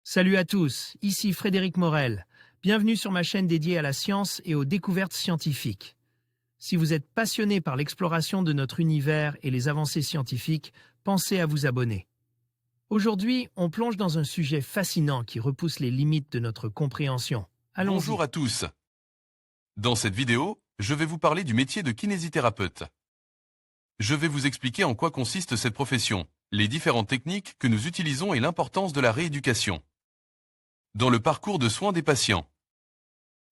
Salut à tous, ici Frédéric Morel. Bienvenue sur ma chaîne dédiée à la science et aux découvertes scientifiques. Si vous êtes passionné par l'exploration de notre univers et les avancées scientifiques, pensez à vous abonner. Aujourd'hui, on plonge dans un sujet fascinant qui repousse les limites de notre compréhension. Bonjour Allons-y. à tous. Dans cette vidéo, je vais vous parler du métier de kinésithérapeute. Je vais vous expliquer en quoi consiste cette profession, les différentes techniques que nous utilisons et l'importance de la rééducation dans le parcours de soins des patients.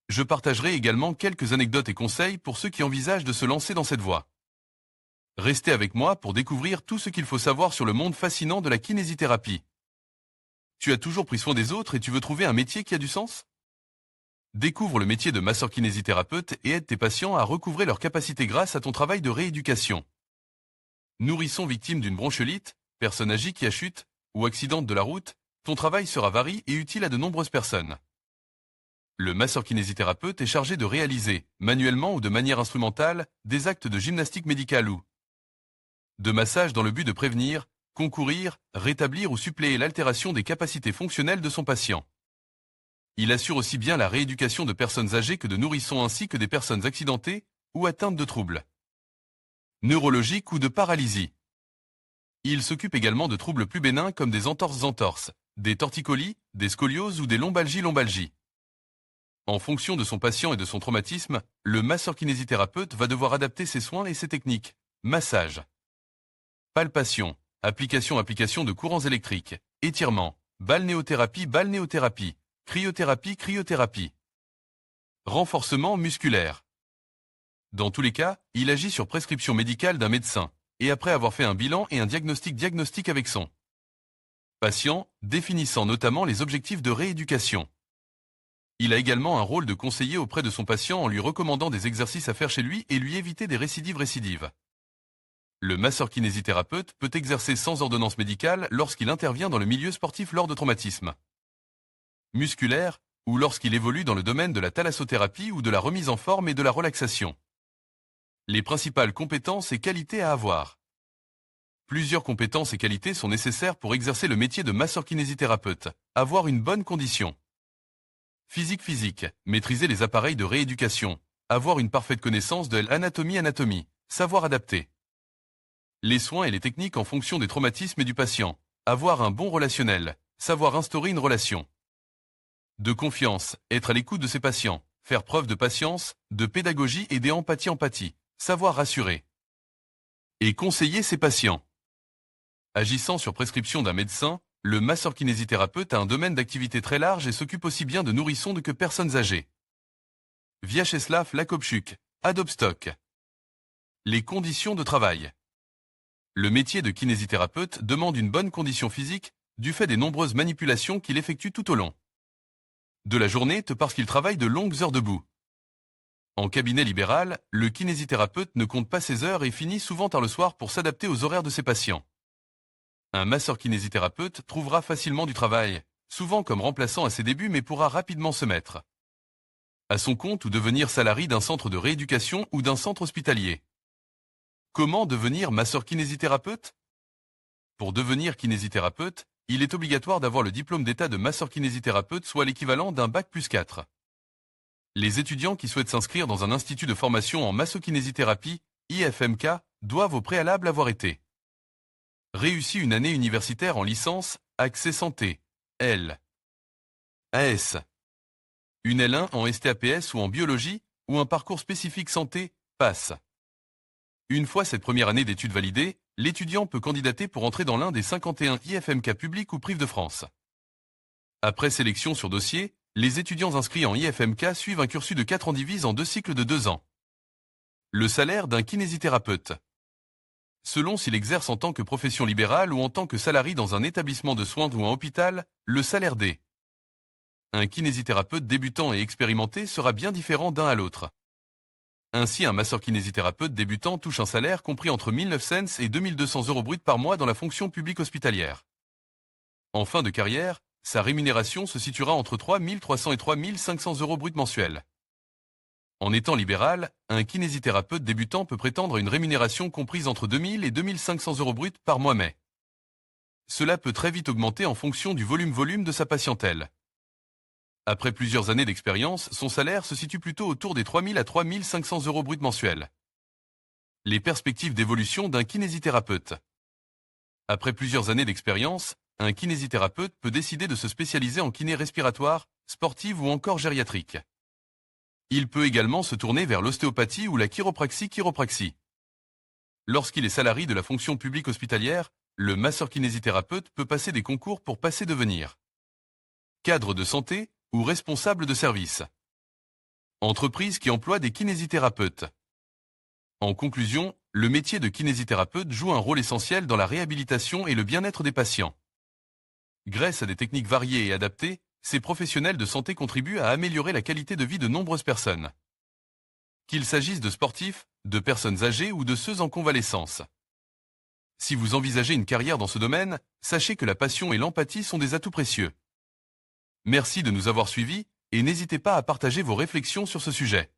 Je partagerai également quelques anecdotes et conseils pour ceux qui envisagent de se lancer dans cette voie. Restez avec moi pour découvrir tout ce qu'il faut savoir sur le monde fascinant de la kinésithérapie. Tu as toujours pris soin des autres et tu veux trouver un métier qui a du sens ? Découvre le métier de masseur-kinésithérapeute et aide tes patients à recouvrer leurs capacités grâce à ton travail de rééducation. Nourrisson victime d'une bronchiolite, personne âgée qui a chute ou accidente de la route, ton travail sera varié et utile à de nombreuses personnes. Le masseur-kinésithérapeute est chargé de réaliser, manuellement ou de manière instrumentale, des actes de gymnastique médicale ou de massage dans le but de prévenir, concourir, rétablir ou suppléer l'altération des capacités fonctionnelles de son patient. Il assure aussi bien la rééducation de personnes âgées que de nourrissons ainsi que des personnes accidentées ou atteintes de troubles neurologiques ou de paralysie. Il s'occupe également de troubles plus bénins comme des entorses, des torticolis, des scolioses ou des lombalgies. En fonction de son patient et de son traumatisme, le masseur-kinésithérapeute va devoir adapter ses soins et ses techniques. Massage, palpation, application de courants électriques, étirement, balnéothérapie, cryothérapie. Renforcement musculaire. Dans tous les cas, il agit sur prescription médicale d'un médecin, et après avoir fait un bilan et un diagnostic avec son patient, définissant notamment les objectifs de rééducation. Il a également un rôle de conseiller auprès de son patient en lui recommandant des exercices à faire chez lui et lui éviter des récidives. Le masseur-kinésithérapeute peut exercer sans ordonnance médicale lorsqu'il intervient dans le milieu sportif lors de traumatismes musculaires ou lorsqu'il évolue dans le domaine de la thalassothérapie ou de la remise en forme et de la relaxation. Les principales compétences et qualités à avoir. Plusieurs compétences et qualités sont nécessaires pour exercer le métier de masseur-kinésithérapeute. Avoir une bonne condition physique, maîtriser les appareils de rééducation, avoir une parfaite connaissance de l'anatomie, savoir adapter les soins et les techniques en fonction des traumatismes et du patient, avoir un bon relationnel, savoir instaurer une relation de confiance, être à l'écoute de ses patients, faire preuve de patience, de pédagogie et d'empathie, savoir rassurer et conseiller ses patients. Agissant sur prescription d'un médecin, le masseur-kinésithérapeute a un domaine d'activité très large et s'occupe aussi bien de nourrissons que personnes âgées. Vyacheslav Lakobchuk, Adopstock. Les conditions de travail. Le métier de kinésithérapeute demande une bonne condition physique du fait des nombreuses manipulations qu'il effectue tout au long de la journée parce qu'il travaille de longues heures debout. En cabinet libéral, le kinésithérapeute ne compte pas ses heures et finit souvent tard le soir pour s'adapter aux horaires de ses patients. Un masseur-kinésithérapeute trouvera facilement du travail, souvent comme remplaçant à ses débuts mais pourra rapidement se mettre à son compte ou devenir salarié d'un centre de rééducation ou d'un centre hospitalier. Comment devenir masseur-kinésithérapeute ? Pour devenir kinésithérapeute, il est obligatoire d'avoir le diplôme d'état de masseur-kinésithérapeute, soit l'équivalent d'un bac+4. Les étudiants qui souhaitent s'inscrire dans un institut de formation en massokinésithérapie, IFMK, doivent au préalable avoir été réussi une année universitaire en licence, accès santé, L. AS, une L1 en STAPS ou en biologie, ou un parcours spécifique santé, PASS. Une fois cette première année d'études validée, l'étudiant peut candidater pour entrer dans l'un des 51 IFMK publics ou privés de France. Après sélection sur dossier, les étudiants inscrits en IFMK suivent un cursus de 4 ans divisé en 2 cycles de 2 ans. Le salaire d'un kinésithérapeute. Selon s'il exerce en tant que profession libérale ou en tant que salarié dans un établissement de soins ou un hôpital, le salaire des un kinésithérapeute débutant et expérimenté sera bien différent d'un à l'autre. Ainsi, un masseur-kinésithérapeute débutant touche un salaire compris entre 1900 et 2200 € bruts par mois dans la fonction publique hospitalière. En fin de carrière, sa rémunération se situera entre 3300 et 3500 € bruts mensuels. En étant libéral, un kinésithérapeute débutant peut prétendre à une rémunération comprise entre 2000 et 2500 € bruts par mois mais cela peut très vite augmenter en fonction du volume de sa patientèle. Après plusieurs années d'expérience, son salaire se situe plutôt autour des 3 000 à 3 500 euros bruts mensuels. Les perspectives d'évolution d'un kinésithérapeute. Après plusieurs années d'expérience, un kinésithérapeute peut décider de se spécialiser en kiné respiratoire, sportive ou encore gériatrique. Il peut également se tourner vers l'ostéopathie ou la chiropraxie. Lorsqu'il est salarié de la fonction publique hospitalière, le masseur-kinésithérapeute peut passer des concours pour devenir cadre de santé ou responsable de service. Entreprise qui emploie des kinésithérapeutes. En conclusion, le métier de kinésithérapeute joue un rôle essentiel dans la réhabilitation et le bien-être des patients. Grâce à des techniques variées et adaptées, ces professionnels de santé contribuent à améliorer la qualité de vie de nombreuses personnes. Qu'il s'agisse de sportifs, de personnes âgées ou de ceux en convalescence. Si vous envisagez une carrière dans ce domaine, sachez que la passion et l'empathie sont des atouts précieux. Merci de nous avoir suivis et n'hésitez pas à partager vos réflexions sur ce sujet.